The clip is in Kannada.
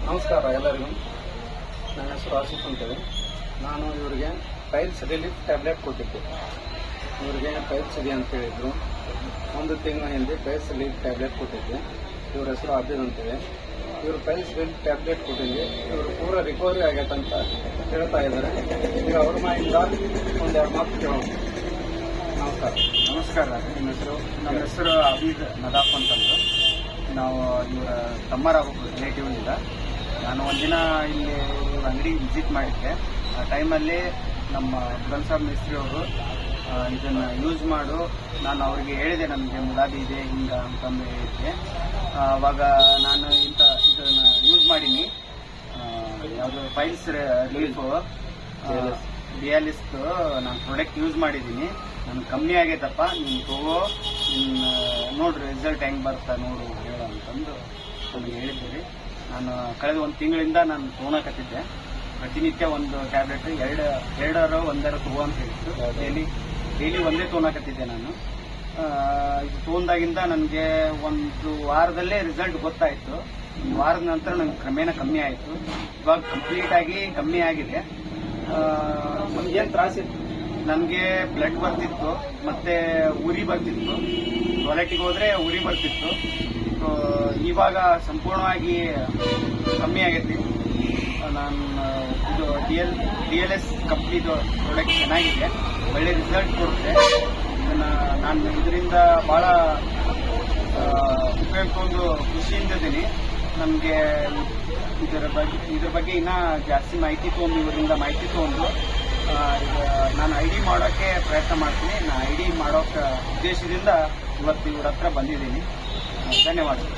ನಮಸ್ಕಾರ ಎಲ್ಲರಿಗೂ. ನನ್ನ ಹೆಸರು ಆಸಿಫ್ ಅಂತೇಳಿ. ನಾನು ಇವರಿಗೆ ಪೈಲ್ಸ್ ರಿಲೀಫ್ ಟ್ಯಾಬ್ಲೆಟ್ ಕೊಟ್ಟಿದ್ದೆ. ಇವರಿಗೆ ಪೈಲ್ಸ್ ಇದೆ ಅಂತ ಹೇಳಿದ್ರು. ಒಂದು ತಿಂಗಳ ಹಿಂದೆ ಪೈಲ್ಸ್ ರಿಲೀಫ್ ಟ್ಯಾಬ್ಲೆಟ್ ಕೊಟ್ಟಿದ್ದೆ. ಇವ್ರ ಹೆಸರು ಅಬ್ದುಲ್ ಅಂತೇಳಿ. ಇವರು ಪೈಲ್ಸ್ ರಿಲೀಫ್ ಟ್ಯಾಬ್ಲೆಟ್ ಕೊಟ್ಟಿದ್ದೆ. ಇವರು ಪೂರ ರಿಕವರಿ ಆಗೈತೆ ಅಂತ ಹೇಳ್ತಾ ಇದ್ದಾರೆ. ಈಗ ಅವ್ರ ಮಾಯಿಂದ ಒಂದೆರಡು ಮಾತು ಕೇಳೋಣ. ನಮಸ್ಕಾರ. ನಮಸ್ಕಾರ. ನಮ್ಮ ಹೆಸರು ಅಬೀದ್ ನದಾಫ್ ಅಂತಂದು. ನಾವು ಇವರ ತಮ್ಮರಾಗಬೇಕು ರಿಲೇಟಿವ್ ಇಲ್ಲ. ನಾನು ಒಂದಿನ ಇಲ್ಲಿ ಇವ್ರ ಅಂಗಡಿಗೆ ವಿಸಿಟ್ ಮಾಡಿದ್ದೆ. ಆ ಟೈಮಲ್ಲಿ ನಮ್ಮ ಅಬ್ದುಲ್ ಸಾಬ್ ಮಿಸ್ತ್ರಿ ಅವರು ಇದನ್ನು ಯೂಸ್ ಮಾಡು, ನಾನು ಅವ್ರಿಗೆ ಹೇಳಿದೆ ನಮಗೆ ಮುಲಾದಿ ಇದೆ ಹಿಂಗ ಅಂತಂದು ಹೇಳಿದ್ದೆ. ಅವಾಗ ನಾನು ಇದನ್ನು ಯೂಸ್ ಮಾಡೀನಿ. ಯಾವುದು ಪೈಲ್ಸ್ ರಿಲೀಫು ಡಿಯಾಲಿಸ್ದು ನಾನು ಪ್ರಾಡಕ್ಟ್ ಯೂಸ್ ಮಾಡಿದ್ದೀನಿ. ನನಗೆ ಕಮ್ಮಿ ಆಗೈತಪ್ಪ, ನೀನು ತಗೋ, ನೋಡ್ರಿ ರಿಸಲ್ಟ್ ಹೆಂಗೆ ಬರ್ತಾ ನೋಡು ಹೇಳು ಅಂತಂದು ನನಗೆ ಹೇಳಿದ್ದೀರಿ. ನಾನು ಕಳೆದ ಒಂದು ತಿಂಗಳಿಂದ ನಾನು ತೊಗೊಳಕತ್ತಿದ್ದೆ. ಪ್ರತಿನಿತ್ಯ ಒಂದು ಟ್ಯಾಬ್ಲೆಟ್ ಎರಡರ ಒಂದರ ತಗೋ ಅಂತ ಹೇಳಿತ್ತು. ಡೈಲಿ ಒಂದೇ ತೊಗೊಳಕತ್ತಿದ್ದೆ ನಾನು. ಇದು ತೊಗೊಂಡಾಗಿಂದ ನನಗೆ ಒಂದು ವಾರದಲ್ಲೇ ರಿಸಲ್ಟ್ ಗೊತ್ತಾಯಿತು. ಒಂದು ವಾರದ ನಂತರ ನನಗೆ ಕ್ರಮೇಣ ಕಮ್ಮಿ ಆಯಿತು. ಇವಾಗ ಕಂಪ್ಲೀಟಾಗಿ ಕಮ್ಮಿ ಆಗಿದೆ. ನಮ್ಗೇನು ತ್ರಾಸಿತ್ತು? ನನಗೆ ಬ್ಲಡ್ ಬರ್ತಿತ್ತು, ಮತ್ತೆ ಉರಿ ಬರ್ತಿತ್ತು. ಟಾಯ್ಲೆಟಿಗೆ ಹೋದರೆ ಉರಿ ಬರ್ತಿತ್ತು. ಇವಾಗ ಸಂಪೂರ್ಣವಾಗಿ ಕಮ್ಮಿ ಆಗೈತಿ. ನಾನು ಇದು DLS ಕಂಪ್ನಿದು ಪ್ರಾಡಕ್ಟ್ ಚೆನ್ನಾಗಿದೆ, ಒಳ್ಳೆ ರಿಸಲ್ಟ್ ಕೊಡುತ್ತೆ. ಇದರಿಂದ ಭಾಳ ಉಪಯೋಗಿಸ್ಕೊಂಡು ಖುಷಿಯಿಂದಿದ್ದೀನಿ. ನನಗೆ ಇದ್ರ ಬಗ್ಗೆ ಇನ್ನೂ ಜಾಸ್ತಿ ಮಾಹಿತಿ ತೊಗೊಂಡು ಇವರಿಂದ ಮಾಹಿತಿ ತೊಗೊಂಡು ನಾನು ID ಮಾಡೋಕ್ಕೆ ಪ್ರಯತ್ನ ಮಾಡ್ತೀನಿ. ನಾನು ID ಮಾಡೋಕ್ಕೆ ಉದ್ದೇಶದಿಂದ ಇವತ್ತು ಇವ್ರ ಹತ್ರ ಬಂದಿದ್ದೀನಿ. ಧನ್ಯವಾದಗಳು.